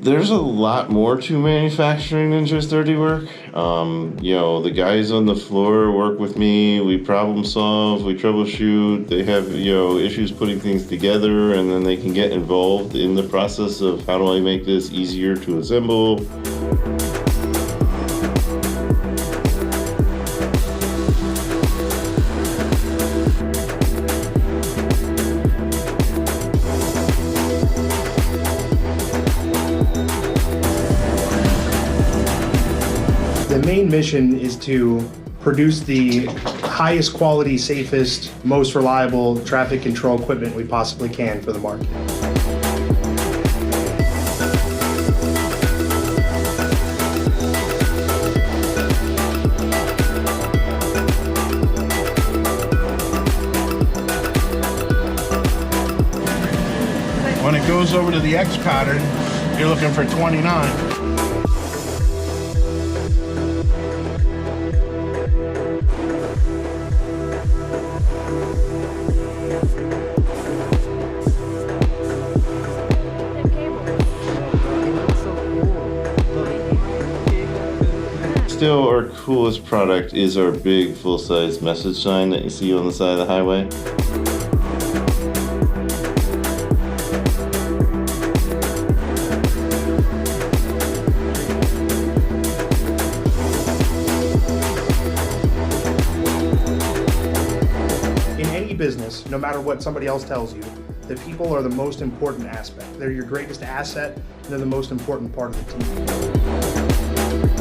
There's a lot more to manufacturing than just dirty work. The guys on the floor work with me. We problem solve, we troubleshoot. They have, issues putting things together, and then they can get involved in the process of how do I make this easier to assemble. The main mission is to produce the highest quality, safest, most reliable traffic control equipment we possibly can for the market. When it goes over to the X pattern, you're looking for 29. Still, our coolest product is our big full-size message sign that you see on the side of the highway. In any business, no matter what somebody else tells you, the people are the most important aspect. They're your greatest asset, and they're the most important part of the team.